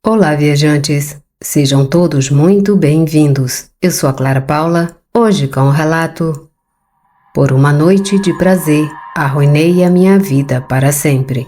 Olá, viajantes! Sejam todos muito bem-vindos. Eu sou a Clara Paula, hoje com o relato Por uma noite de prazer, arruinei a minha vida para sempre.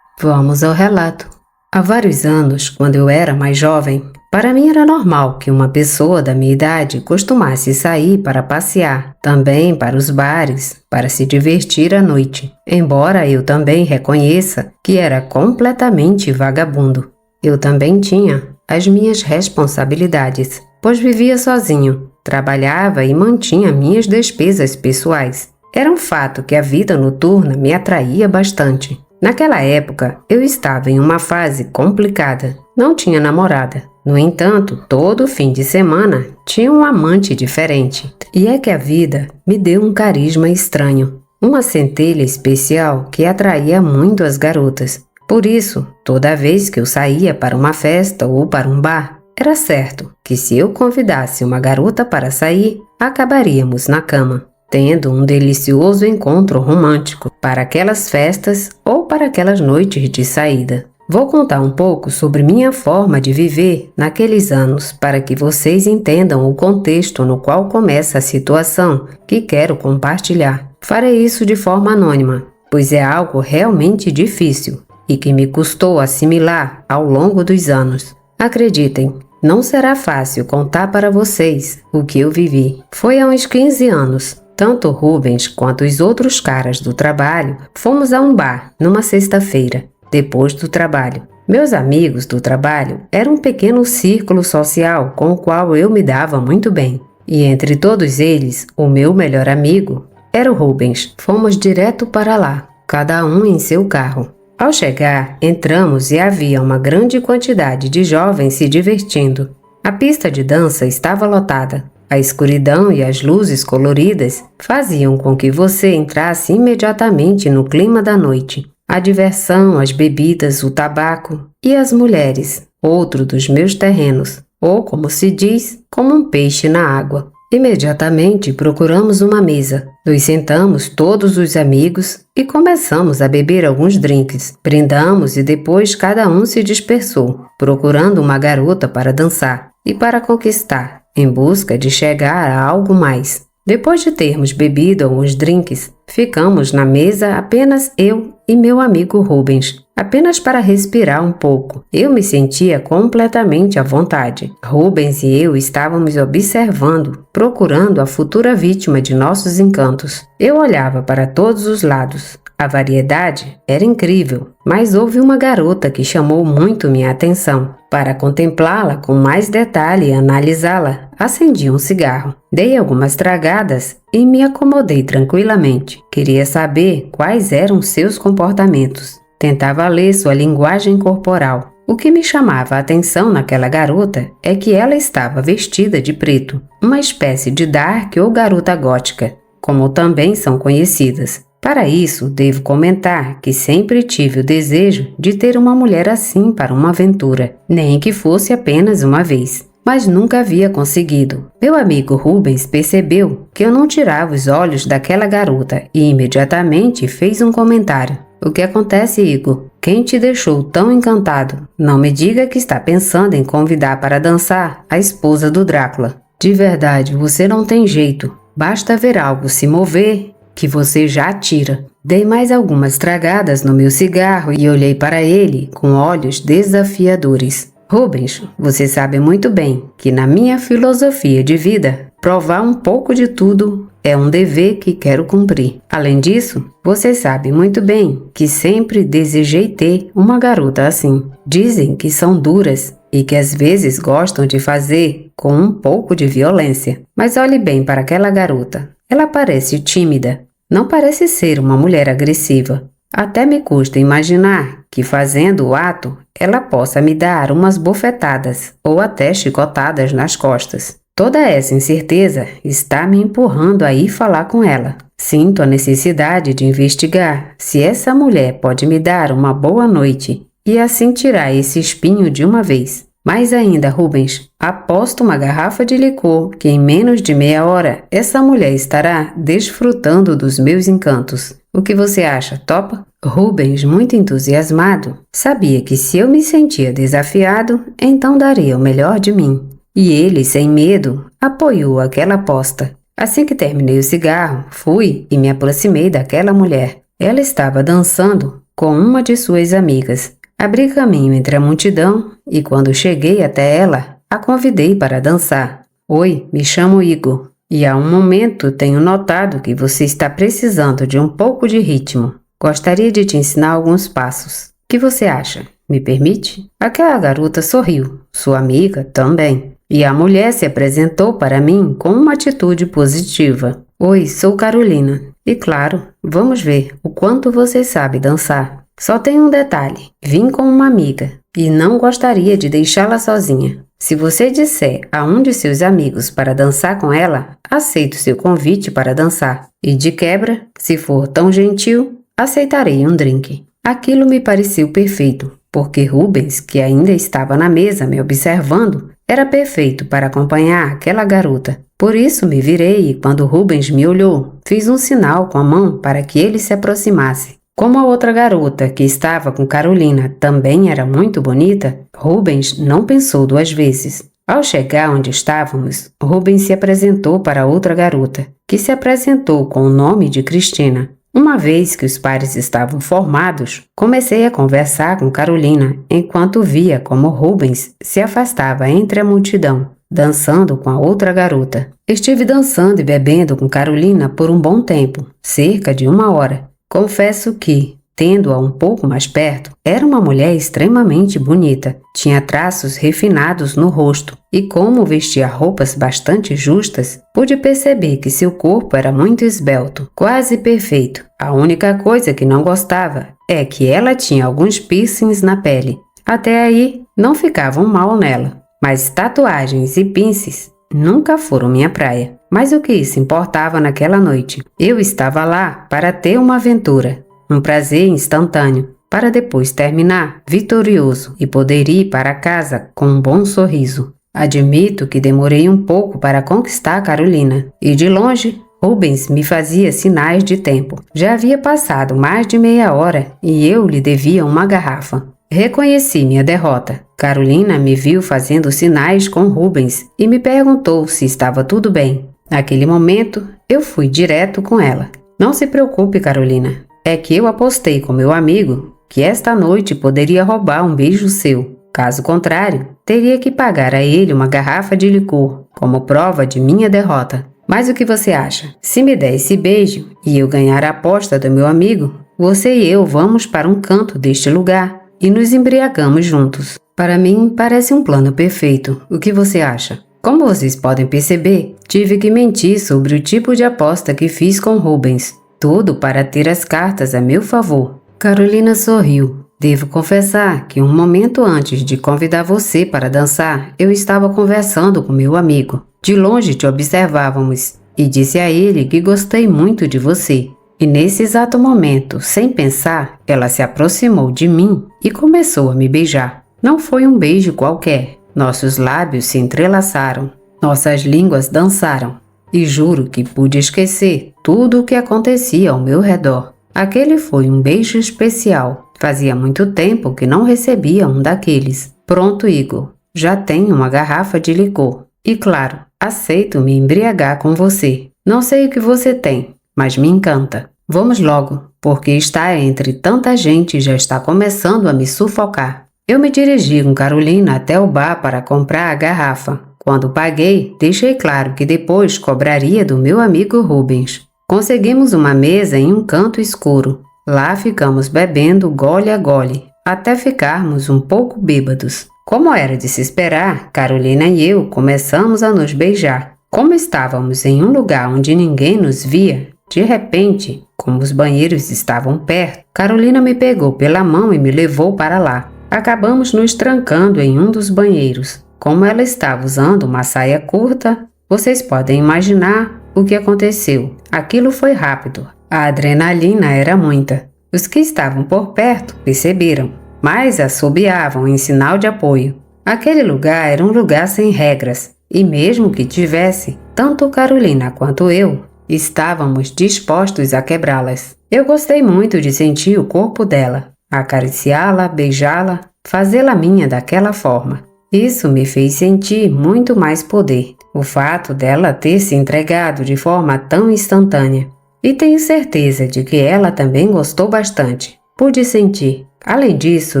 Vamos ao relato. Há vários anos, quando eu era mais jovem, para mim era normal que uma pessoa da minha idade costumasse sair para passear, também para os bares, para se divertir à noite, embora eu também reconheça que era completamente vagabundo. Eu também tinha as minhas responsabilidades, pois vivia sozinho, trabalhava e mantinha minhas despesas pessoais. Era um fato que a vida noturna me atraía bastante. Naquela época, eu estava em uma fase complicada. Não tinha namorada. No entanto, todo fim de semana tinha um amante diferente. E é que a vida me deu um carisma estranho, uma centelha especial que atraía muito as garotas. Por isso, toda vez que eu saía para uma festa ou para um bar, era certo que se eu convidasse uma garota para sair, acabaríamos na cama, tendo um delicioso encontro romântico para aquelas festas ou para aquelas noites de saída. Vou contar um pouco sobre minha forma de viver naqueles anos para que vocês entendam o contexto no qual começa a situação que quero compartilhar. Farei isso de forma anônima, pois é algo realmente difícil e que me custou assimilar ao longo dos anos. Acreditem, não será fácil contar para vocês o que eu vivi. Foi há uns 15 anos. Tanto Rubens quanto os outros caras do trabalho fomos a um bar numa sexta-feira, depois do trabalho. Meus amigos do trabalho eram um pequeno círculo social com o qual eu me dava muito bem. E entre todos eles, o meu melhor amigo era o Rubens. Fomos direto para lá, cada um em seu carro. Ao chegar, entramos e havia uma grande quantidade de jovens se divertindo. A pista de dança estava lotada. A escuridão e as luzes coloridas faziam com que você entrasse imediatamente no clima da noite. A diversão, as bebidas, o tabaco e as mulheres, outro dos meus terrenos, ou como se diz, como um peixe na água. Imediatamente procuramos uma mesa, nos sentamos todos os amigos e começamos a beber alguns drinks. Brindamos e depois cada um se dispersou, procurando uma garota para dançar e para conquistar, em busca de chegar a algo mais. Depois de termos bebido alguns drinks, ficamos na mesa apenas eu e meu amigo Rubens, apenas para respirar um pouco. Eu me sentia completamente à vontade. Rubens e eu estávamos observando, procurando a futura vítima de nossos encantos. Eu olhava para todos os lados. A variedade era incrível, mas houve uma garota que chamou muito minha atenção. Para contemplá-la com mais detalhe e analisá-la, acendi um cigarro. Dei algumas tragadas e me acomodei tranquilamente. Queria saber quais eram seus comportamentos. Tentava ler sua linguagem corporal. O que me chamava a atenção naquela garota é que ela estava vestida de preto, uma espécie de dark ou garota gótica, como também são conhecidas. Para isso, devo comentar que sempre tive o desejo de ter uma mulher assim para uma aventura, nem que fosse apenas uma vez, mas nunca havia conseguido. Meu amigo Rubens percebeu que eu não tirava os olhos daquela garota e imediatamente fez um comentário. O que acontece, Igor? Quem te deixou tão encantado? Não me diga que está pensando em convidar para dançar a esposa do Drácula. De verdade, você não tem jeito. Basta ver algo se mover que você já atira. Dei mais algumas tragadas no meu cigarro e olhei para ele com olhos desafiadores. Rubens, você sabe muito bem que na minha filosofia de vida, provar um pouco de tudo é um dever que quero cumprir. Além disso, você sabe muito bem que sempre desejei ter uma garota assim. Dizem que são duras e que às vezes gostam de fazer com um pouco de violência. Mas olhe bem para aquela garota. Ela parece tímida. Não parece ser uma mulher agressiva. Até me custa imaginar que, fazendo o ato, ela possa me dar umas bofetadas ou até chicotadas nas costas. Toda essa incerteza está me empurrando a ir falar com ela. Sinto a necessidade de investigar se essa mulher pode me dar uma boa noite e assim tirar esse espinho de uma vez. Mais ainda, Rubens, aposto uma garrafa de licor que em menos de meia hora essa mulher estará desfrutando dos meus encantos. O que você acha? Topa? Rubens, muito entusiasmado, sabia que se eu me sentia desafiado, então daria o melhor de mim. E ele, sem medo, apoiou aquela aposta. Assim que terminei o cigarro, fui e me aproximei daquela mulher. Ela estava dançando com uma de suas amigas. Abri caminho entre a multidão e, quando cheguei até ela, a convidei para dançar. Oi, me chamo Igor e há um momento tenho notado que você está precisando de um pouco de ritmo. Gostaria de te ensinar alguns passos. O que você acha? Me permite? Aquela garota sorriu, sua amiga também. E a mulher se apresentou para mim com uma atitude positiva. Oi, sou Carolina. E claro, vamos ver o quanto você sabe dançar. Só tem um detalhe, vim com uma amiga e não gostaria de deixá-la sozinha. Se você disser a um de seus amigos para dançar com ela, aceito seu convite para dançar. E de quebra, se for tão gentil, aceitarei um drink. Aquilo me pareceu perfeito, porque Rubens, que ainda estava na mesa me observando, era perfeito para acompanhar aquela garota. Por isso me virei e quando Rubens me olhou, fiz um sinal com a mão para que ele se aproximasse. Como a outra garota, que estava com Carolina, também era muito bonita, Rubens não pensou duas vezes. Ao chegar onde estávamos, Rubens se apresentou para a outra garota, que se apresentou com o nome de Cristina. Uma vez que os pares estavam formados, comecei a conversar com Carolina, enquanto via como Rubens se afastava entre a multidão, dançando com a outra garota. Estive dançando e bebendo com Carolina por um bom tempo, cerca de 1 hora. Confesso que, tendo-a um pouco mais perto, era uma mulher extremamente bonita. Tinha traços refinados no rosto e, como vestia roupas bastante justas, pude perceber que seu corpo era muito esbelto, quase perfeito. A única coisa que não gostava é que ela tinha alguns piercings na pele. Até aí, não ficavam mal nela, mas tatuagens e pinces nunca foram minha praia. Mas o que isso importava naquela noite? Eu estava lá para ter uma aventura, um prazer instantâneo, para depois terminar vitorioso e poder ir para casa com um bom sorriso. Admito que demorei um pouco para conquistar Carolina, e de longe Rubens me fazia sinais de tempo. Já havia passado mais de meia hora e eu lhe devia uma garrafa. Reconheci minha derrota. Carolina me viu fazendo sinais com Rubens e me perguntou se estava tudo bem. Naquele momento, eu fui direto com ela. Não se preocupe, Carolina. É que eu apostei com meu amigo que esta noite poderia roubar um beijo seu. Caso contrário, teria que pagar a ele uma garrafa de licor, como prova de minha derrota. Mas o que você acha? Se me der esse beijo e eu ganhar a aposta do meu amigo, você e eu vamos para um canto deste lugar e nos embriagamos juntos. Para mim, parece um plano perfeito. O que você acha? Como vocês podem perceber, tive que mentir sobre o tipo de aposta que fiz com Rubens. Tudo para ter as cartas a meu favor. Carolina sorriu. Devo confessar que um momento antes de convidar você para dançar, eu estava conversando com meu amigo. De longe te observávamos e disse a ele que gostei muito de você. E nesse exato momento, sem pensar, ela se aproximou de mim e começou a me beijar. Não foi um beijo qualquer. Nossos lábios se entrelaçaram. Nossas línguas dançaram. E juro que pude esquecer tudo o que acontecia ao meu redor. Aquele foi um beijo especial. Fazia muito tempo que não recebia um daqueles. Pronto, Igor. Já tenho uma garrafa de licor. E claro, aceito me embriagar com você. Não sei o que você tem, mas me encanta. Vamos logo, porque estar entre tanta gente já está começando a me sufocar. Eu me dirigi com Carolina até o bar para comprar a garrafa. Quando paguei, deixei claro que depois cobraria do meu amigo Rubens. Conseguimos uma mesa em um canto escuro. Lá ficamos bebendo gole a gole, até ficarmos um pouco bêbados. Como era de se esperar, Carolina e eu começamos a nos beijar. Como estávamos em um lugar onde ninguém nos via, de repente, como os banheiros estavam perto, Carolina me pegou pela mão e me levou para lá. Acabamos nos trancando em um dos banheiros. Como ela estava usando uma saia curta, vocês podem imaginar o que aconteceu. Aquilo foi rápido. A adrenalina era muita. Os que estavam por perto perceberam, mas assobiavam em sinal de apoio. Aquele lugar era um lugar sem regras, e mesmo que tivesse, tanto Carolina quanto eu estávamos dispostos a quebrá-las. Eu gostei muito de sentir o corpo dela, acariciá-la, beijá-la, fazê-la minha daquela forma. Isso me fez sentir muito mais poder, o fato dela ter se entregado de forma tão instantânea. E tenho certeza de que ela também gostou bastante. Pude sentir. Além disso,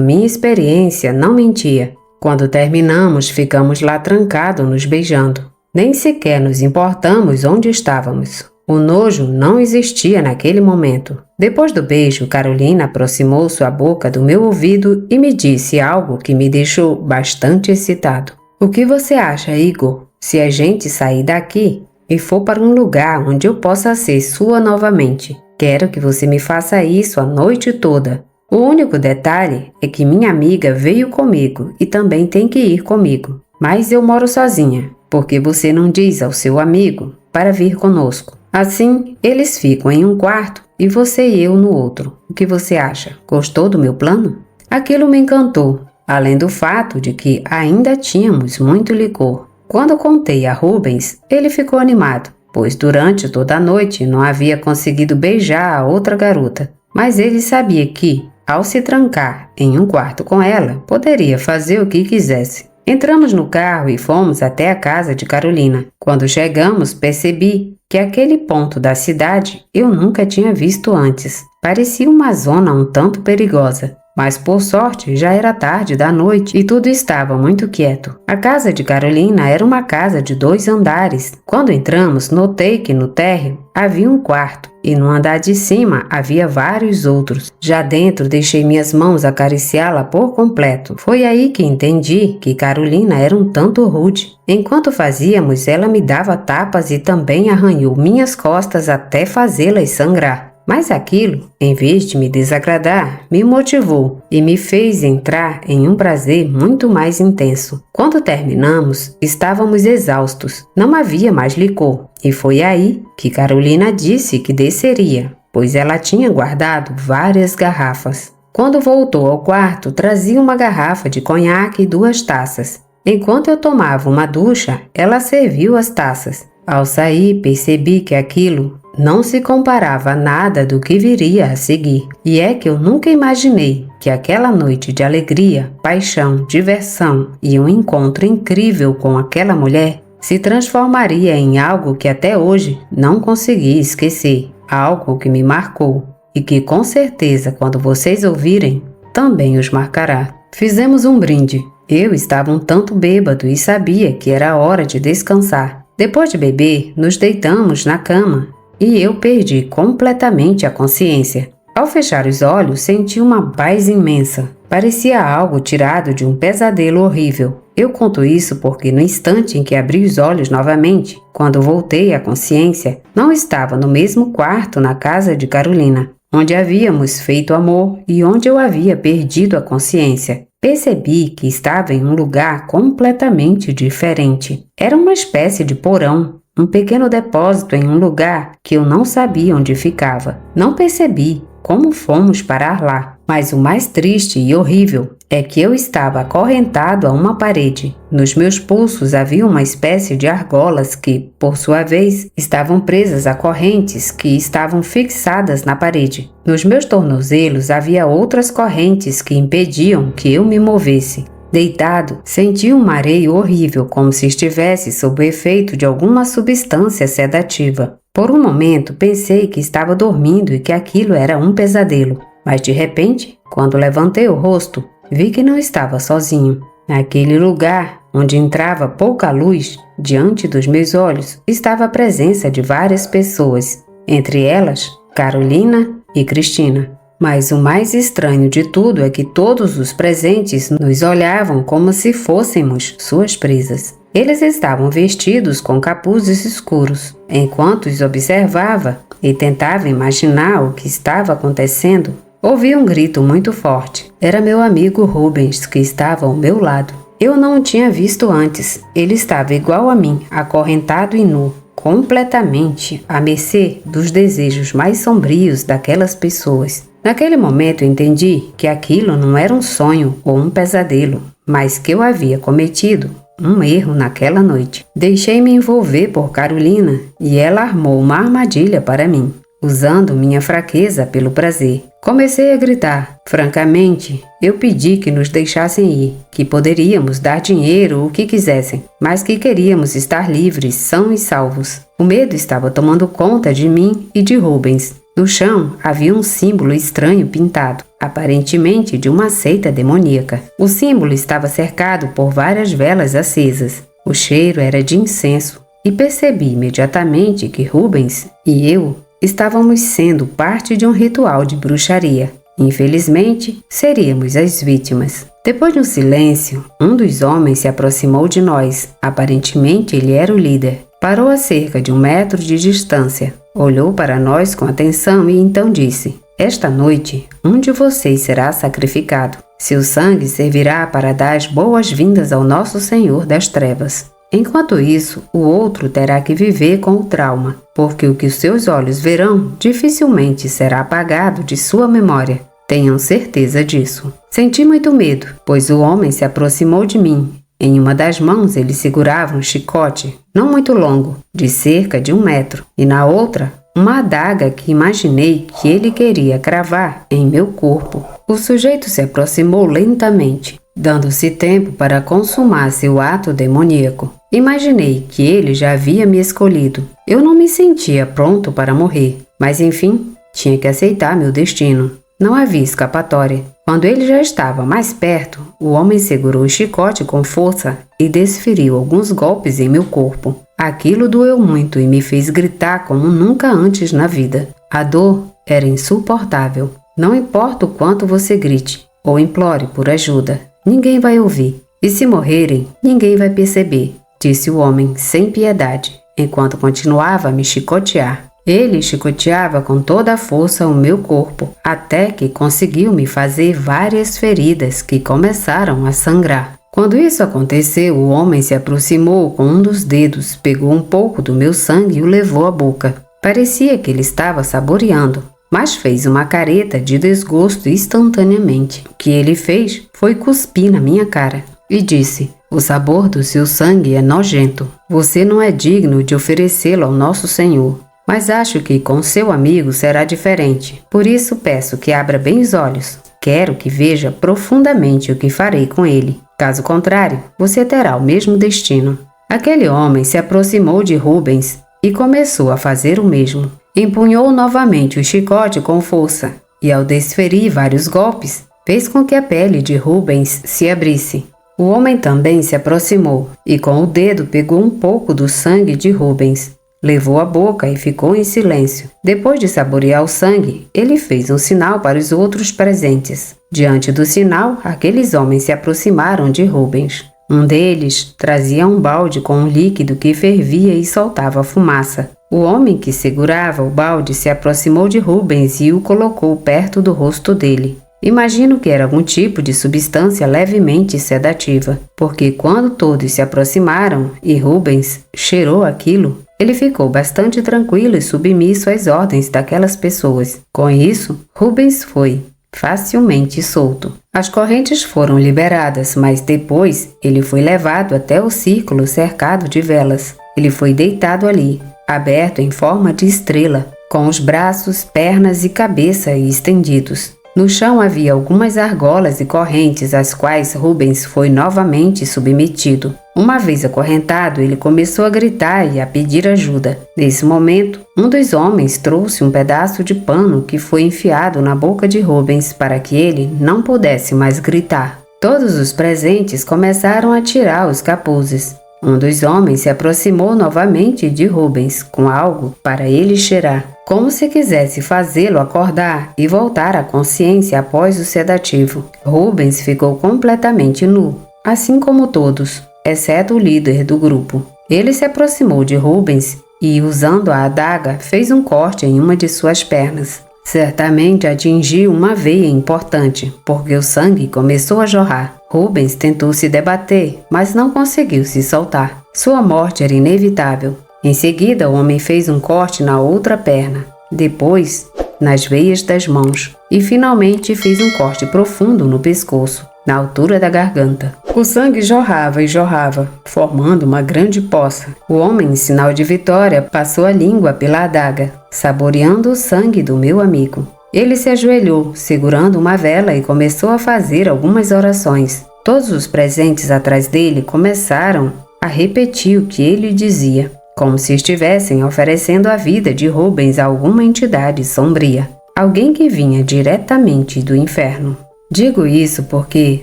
minha experiência não mentia. Quando terminamos, ficamos lá trancados nos beijando. Nem sequer nos importamos onde estávamos. O nojo não existia naquele momento. Depois do beijo, Carolina aproximou sua boca do meu ouvido e me disse algo que me deixou bastante excitado. O que você acha, Igor, se a gente sair daqui e for para um lugar onde eu possa ser sua novamente? Quero que você me faça isso a noite toda. O único detalhe é que minha amiga veio comigo e também tem que ir comigo. Mas eu moro sozinha, porque você não diz ao seu amigo para vir conosco. Assim, eles ficam em um quarto e você e eu no outro. O que você acha? Gostou do meu plano? Aquilo me encantou, além do fato de que ainda tínhamos muito licor. Quando contei a Rubens, ele ficou animado, pois durante toda a noite não havia conseguido beijar a outra garota. Mas ele sabia que, ao se trancar em um quarto com ela, poderia fazer o que quisesse. Entramos no carro e fomos até a casa de Carolina. Quando chegamos, percebi que aquele ponto da cidade eu nunca tinha visto antes. Parecia uma zona um tanto perigosa, mas por sorte já era tarde da noite e tudo estava muito quieto. A casa de Carolina era uma casa de 2 andares. Quando entramos, notei que no térreo havia um quarto e no andar de cima havia vários outros. Já dentro, deixei minhas mãos acariciá-la por completo. Foi aí que entendi que Carolina era um tanto rude. Enquanto fazíamos, ela me dava tapas e também arranhou minhas costas até fazê-las sangrar. Mas aquilo, em vez de me desagradar, me motivou e me fez entrar em um prazer muito mais intenso. Quando terminamos, estávamos exaustos, não havia mais licor. E foi aí que Carolina disse que desceria, pois ela tinha guardado várias garrafas. Quando voltou ao quarto, trazia uma garrafa de conhaque e 2 taças. Enquanto eu tomava uma ducha, ela serviu as taças. Ao sair, percebi que aquilo não se comparava a nada do que viria a seguir. E é que eu nunca imaginei que aquela noite de alegria, paixão, diversão e um encontro incrível com aquela mulher se transformaria em algo que até hoje não consegui esquecer. Algo que me marcou e que com certeza quando vocês ouvirem, também os marcará. Fizemos um brinde. Eu estava um tanto bêbado e sabia que era hora de descansar. Depois de beber, nos deitamos na cama e eu perdi completamente a consciência. Ao fechar os olhos, senti uma paz imensa. Parecia algo tirado de um pesadelo horrível. Eu conto isso porque no instante em que abri os olhos novamente, quando voltei à consciência, não estava no mesmo quarto na casa de Carolina, onde havíamos feito amor e onde eu havia perdido a consciência. Percebi que estava em um lugar completamente diferente. Era uma espécie de porão, um pequeno depósito em um lugar que eu não sabia onde ficava. Não percebi como fomos parar lá, mas o mais triste e horrível é que eu estava acorrentado a uma parede. Nos meus pulsos havia uma espécie de argolas que, por sua vez, estavam presas a correntes que estavam fixadas na parede. Nos meus tornozelos havia outras correntes que impediam que eu me movesse. Deitado, senti um mareio horrível, como se estivesse sob o efeito de alguma substância sedativa. Por um momento, pensei que estava dormindo e que aquilo era um pesadelo. Mas de repente, quando levantei o rosto, vi que não estava sozinho. Naquele lugar, onde entrava pouca luz, diante dos meus olhos, estava a presença de várias pessoas, entre elas, Carolina e Cristina. Mas o mais estranho de tudo é que todos os presentes nos olhavam como se fôssemos suas presas. Eles estavam vestidos com capuzes escuros. Enquanto os observava e tentava imaginar o que estava acontecendo, ouvi um grito muito forte. Era meu amigo Rubens que estava ao meu lado. Eu não o tinha visto antes. Ele estava igual a mim, acorrentado e nu, completamente à mercê dos desejos mais sombrios daquelas pessoas. Naquele momento entendi que aquilo não era um sonho ou um pesadelo, mas que eu havia cometido um erro naquela noite. Deixei-me envolver por Carolina e ela armou uma armadilha para mim. usando minha fraqueza pelo prazer. Comecei a gritar. Francamente, eu pedi que nos deixassem ir, que poderíamos dar dinheiro ou o que quisessem, mas que queríamos estar livres, sãos e salvos. O medo estava tomando conta de mim e de Rubens. No chão havia um símbolo estranho pintado, aparentemente de uma seita demoníaca. O símbolo estava cercado por várias velas acesas. O cheiro era de incenso e percebi imediatamente que Rubens e eu estávamos sendo parte de um ritual de bruxaria. Infelizmente, seríamos as vítimas. Depois de um silêncio, um dos homens se aproximou de nós. Aparentemente, ele era o líder. Parou a cerca de 1 metro de distância. Olhou para nós com atenção e então disse: Esta noite, um de vocês será sacrificado. Seu sangue servirá para dar as boas-vindas ao nosso Senhor das Trevas. Enquanto isso, o outro terá que viver com o trauma, porque o que os seus olhos verão dificilmente será apagado de sua memória. Tenham certeza disso. Senti muito medo, pois o homem se aproximou de mim. Em uma das mãos ele segurava um chicote, não muito longo, de cerca de 1 metro, e na outra, uma adaga que imaginei que ele queria cravar em meu corpo. O sujeito se aproximou lentamente, dando-se tempo para consumar seu ato demoníaco. Imaginei que ele já havia me escolhido. Eu não me sentia pronto para morrer, mas enfim, tinha que aceitar meu destino. Não havia escapatória. Quando ele já estava mais perto, o homem segurou o chicote com força e desferiu alguns golpes em meu corpo. Aquilo doeu muito e me fez gritar como nunca antes na vida. A dor era insuportável. Não importa o quanto você grite ou implore por ajuda, ninguém vai ouvir. E se morrerem, ninguém vai perceber, disse o homem sem piedade, enquanto continuava a me chicotear. Ele chicoteava com toda a força o meu corpo, até que conseguiu me fazer várias feridas que começaram a sangrar. Quando isso aconteceu, o homem se aproximou com um dos dedos, pegou um pouco do meu sangue e o levou à boca. Parecia que ele estava saboreando, mas fez uma careta de desgosto instantaneamente. O que ele fez foi cuspir na minha cara e disse: O sabor do seu sangue é nojento. Você não é digno de oferecê-lo ao nosso Senhor. Mas acho que com seu amigo será diferente. Por isso peço que abra bem os olhos. Quero que veja profundamente o que farei com ele. Caso contrário, você terá o mesmo destino. Aquele homem se aproximou de Rubens e começou a fazer o mesmo. Empunhou novamente o chicote com força e, ao desferir vários golpes, fez com que a pele de Rubens se abrisse. O homem também se aproximou e com o dedo pegou um pouco do sangue de Rubens. Levou à boca e ficou em silêncio. Depois de saborear o sangue, ele fez um sinal para os outros presentes. Diante do sinal, aqueles homens se aproximaram de Rubens. Um deles trazia um balde com um líquido que fervia e soltava fumaça. O homem que segurava o balde se aproximou de Rubens e o colocou perto do rosto dele. Imagino que era algum tipo de substância levemente sedativa, porque quando todos se aproximaram e Rubens cheirou aquilo, ele ficou bastante tranquilo e submisso às ordens daquelas pessoas. Com isso, Rubens foi facilmente solto. As correntes foram liberadas, mas depois ele foi levado até o círculo cercado de velas. Ele foi deitado ali, aberto em forma de estrela, com os braços, pernas e cabeça estendidos. No chão havia algumas argolas e correntes às quais Rubens foi novamente submetido. Uma vez acorrentado, ele começou a gritar e a pedir ajuda. Nesse momento, um dos homens trouxe um pedaço de pano que foi enfiado na boca de Rubens para que ele não pudesse mais gritar. Todos os presentes começaram a tirar os capuzes. Um dos homens se aproximou novamente de Rubens com algo para ele cheirar, como se quisesse fazê-lo acordar e voltar à consciência após o sedativo. Rubens ficou completamente nu, assim como todos, exceto o líder do grupo. Ele se aproximou de Rubens e, usando a adaga, fez um corte em uma de suas pernas. Certamente atingiu uma veia importante, porque o sangue começou a jorrar. Rubens tentou se debater, mas não conseguiu se soltar. Sua morte era inevitável. Em seguida, o homem fez um corte na outra perna, depois nas veias das mãos e finalmente fez um corte profundo no pescoço, na altura da garganta. O sangue jorrava e jorrava, formando uma grande poça. O homem, em sinal de vitória, passou a língua pela adaga. saboreando o sangue do meu amigo. Ele se ajoelhou, segurando uma vela e começou a fazer algumas orações. Todos os presentes atrás dele começaram a repetir o que ele dizia, como se estivessem oferecendo a vida de Rubens a alguma entidade sombria, alguém que vinha diretamente do inferno. Digo isso porque,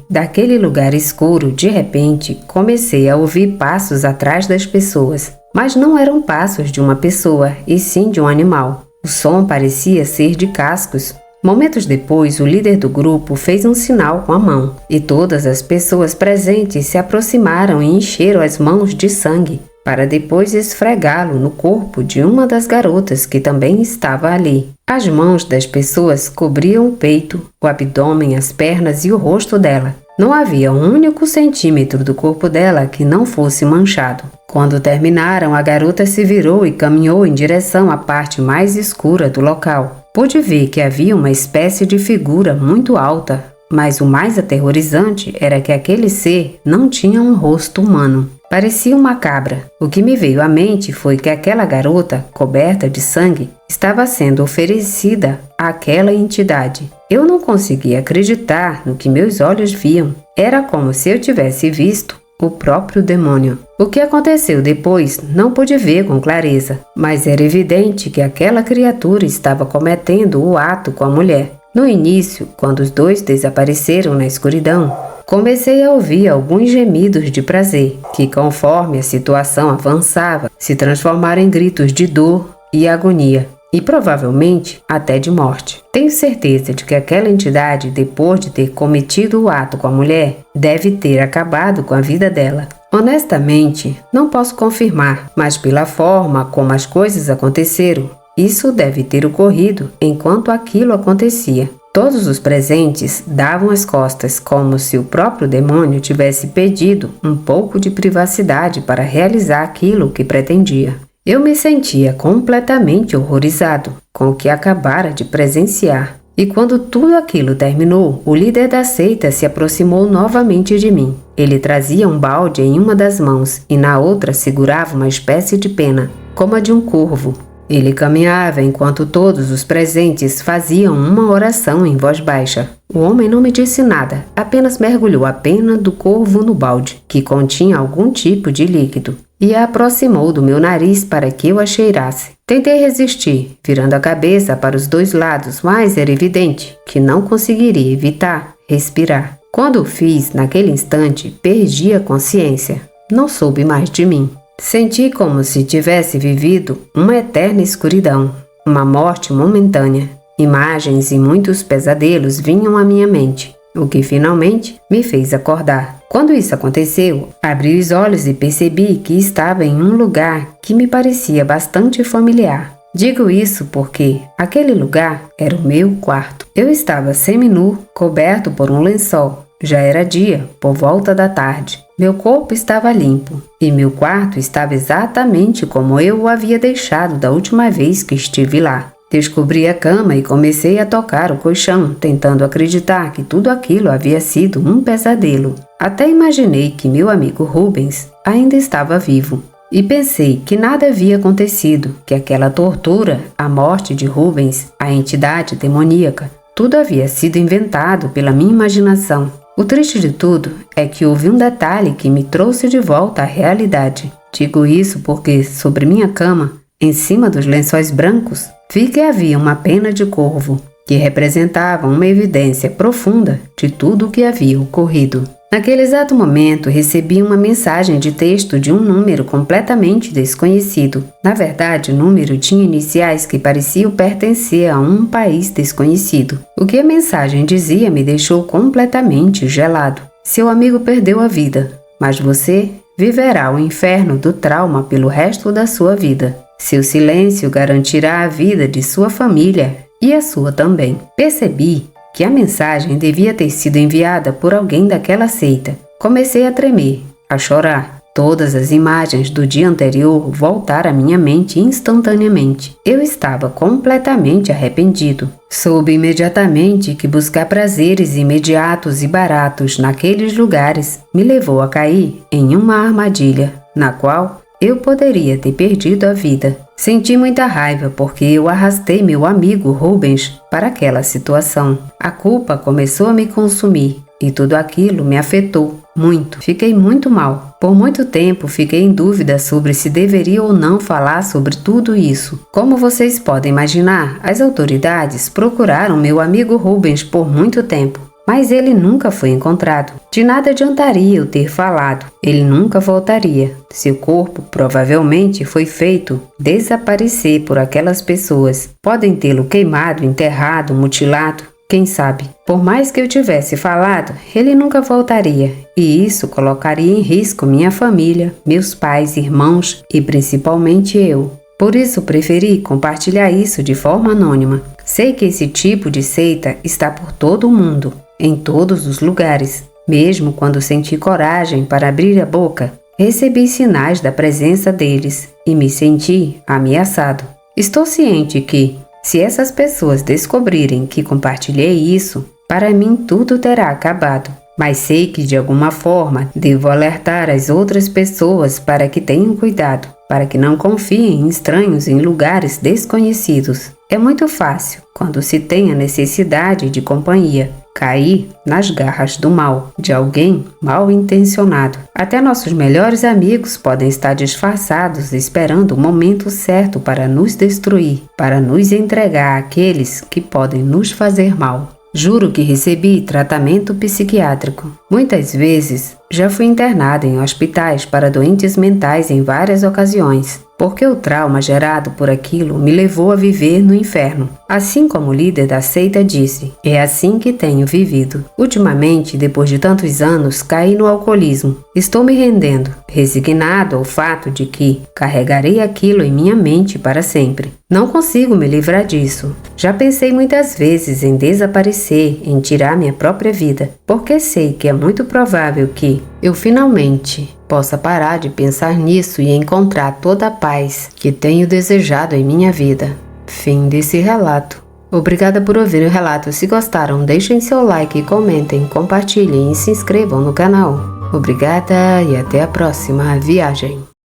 daquele lugar escuro, de repente, comecei a ouvir passos atrás das pessoas. Mas não eram passos de uma pessoa, e sim de um animal. O som parecia ser de cascos. Momentos depois, o líder do grupo fez um sinal com a mão, e todas as pessoas presentes se aproximaram e encheram as mãos de sangue, para depois esfregá-lo no corpo de uma das garotas que também estava ali. As mãos das pessoas cobriam o peito, o abdômen, as pernas e o rosto dela. Não havia um único centímetro do corpo dela que não fosse manchado. Quando terminaram, a garota se virou e caminhou em direção à parte mais escura do local. Pude ver que havia uma espécie de figura muito alta, mas o mais aterrorizante era que aquele ser não tinha um rosto humano. Parecia uma cabra. O que me veio à mente foi que aquela garota, coberta de sangue, estava sendo oferecida àquela entidade. Eu não conseguia acreditar no que meus olhos viam. Era como se eu tivesse visto o próprio demônio. O que aconteceu depois não pude ver com clareza, mas era evidente que aquela criatura estava cometendo o ato com a mulher. No início, quando os dois desapareceram na escuridão, comecei a ouvir alguns gemidos de prazer, que conforme a situação avançava, se transformaram em gritos de dor e agonia, e provavelmente até de morte. Tenho certeza de que aquela entidade, depois de ter cometido o ato com a mulher, deve ter acabado com a vida dela. Honestamente, não posso confirmar, mas pela forma como as coisas aconteceram, isso deve ter ocorrido enquanto aquilo acontecia. Todos os presentes davam as costas, como se o próprio demônio tivesse pedido um pouco de privacidade para realizar aquilo que pretendia. Eu me sentia completamente horrorizado com o que acabara de presenciar. E quando tudo aquilo terminou, o líder da seita se aproximou novamente de mim. Ele trazia um balde em uma das mãos e na outra segurava uma espécie de pena, como a de um corvo. Ele caminhava enquanto todos os presentes faziam uma oração em voz baixa. O homem não me disse nada, apenas mergulhou a pena do corvo no balde, que continha algum tipo de líquido, e a aproximou do meu nariz para que eu a cheirasse. Tentei resistir, virando a cabeça para os dois lados, mas era evidente que não conseguiria evitar respirar. Quando o fiz, naquele instante, perdi a consciência. Não soube mais de mim. Senti como se tivesse vivido uma eterna escuridão, uma morte momentânea. Imagens e muitos pesadelos vinham à minha mente, o que finalmente me fez acordar. Quando isso aconteceu, abri os olhos e percebi que estava em um lugar que me parecia bastante familiar. Digo isso porque aquele lugar era o meu quarto. Eu estava seminu, coberto por um lençol. Já era dia, por volta da tarde. Meu corpo estava limpo e meu quarto estava exatamente como eu o havia deixado da última vez que estive lá. Descobri a cama e comecei a tocar o colchão, tentando acreditar que tudo aquilo havia sido um pesadelo. Até imaginei que meu amigo Rubens ainda estava vivo. E pensei que nada havia acontecido, que aquela tortura, a morte de Rubens, a entidade demoníaca, tudo havia sido inventado pela minha imaginação. O triste de tudo é que houve um detalhe que me trouxe de volta à realidade. Digo isso porque, sobre minha cama, em cima dos lençóis brancos, vi que havia uma pena de corvo, que representava uma evidência profunda de tudo o que havia ocorrido. Naquele exato momento, recebi uma mensagem de texto de um número completamente desconhecido. Na verdade, o número tinha iniciais que pareciam pertencer a um país desconhecido. O que a mensagem dizia me deixou completamente gelado. Seu amigo perdeu a vida, mas você viverá o inferno do trauma pelo resto da sua vida. Seu silêncio garantirá a vida de sua família e a sua também. Percebi que a mensagem devia ter sido enviada por alguém daquela seita. Comecei a tremer, a chorar. Todas as imagens do dia anterior voltaram à minha mente instantaneamente. Eu estava completamente arrependido. Soube imediatamente que buscar prazeres imediatos e baratos naqueles lugares me levou a cair em uma armadilha, na qual eu poderia ter perdido a vida. Senti muita raiva porque eu arrastei meu amigo Rubens para aquela situação. A culpa começou a me consumir e tudo aquilo me afetou muito. Fiquei muito mal. Por muito tempo fiquei em dúvida sobre se deveria ou não falar sobre tudo isso. Como vocês podem imaginar, as autoridades procuraram meu amigo Rubens por muito tempo, mas ele nunca foi encontrado. De nada adiantaria eu ter falado. Ele nunca voltaria. Seu corpo provavelmente foi feito desaparecer por aquelas pessoas. Podem tê-lo queimado, enterrado, mutilado. Quem sabe? Por mais que eu tivesse falado, ele nunca voltaria. E isso colocaria em risco minha família, meus pais, irmãos e principalmente eu. Por isso preferi compartilhar isso de forma anônima. Sei que esse tipo de seita está por todo o mundo, em todos os lugares. Mesmo quando senti coragem para abrir a boca, recebi sinais da presença deles e me senti ameaçado. Estou ciente que, se essas pessoas descobrirem que compartilhei isso, para mim tudo terá acabado. Mas sei que de alguma forma devo alertar as outras pessoas para que tenham cuidado, para que não confiem em estranhos em lugares desconhecidos. É muito fácil, quando se tem a necessidade de companhia, cair nas garras do mal, de alguém mal intencionado. Até nossos melhores amigos podem estar disfarçados esperando o momento certo para nos destruir, para nos entregar àqueles que podem nos fazer mal. Juro que recebi tratamento psiquiátrico. Muitas vezes já fui internada em hospitais para doentes mentais em várias ocasiões, porque o trauma gerado por aquilo me levou a viver no inferno. Assim como o líder da seita disse, é assim que tenho vivido. Ultimamente, depois de tantos anos, caí no alcoolismo. Estou me rendendo, resignado ao fato de que carregarei aquilo em minha mente para sempre. Não consigo me livrar disso. Já pensei muitas vezes em desaparecer, em tirar minha própria vida, porque sei que é muito provável que eu finalmente possa parar de pensar nisso e encontrar toda a paz que tenho desejado em minha vida. Fim desse relato. Obrigada por ouvir o relato. Se gostaram, deixem seu like, comentem, compartilhem e se inscrevam no canal. Obrigada e até a próxima viagem.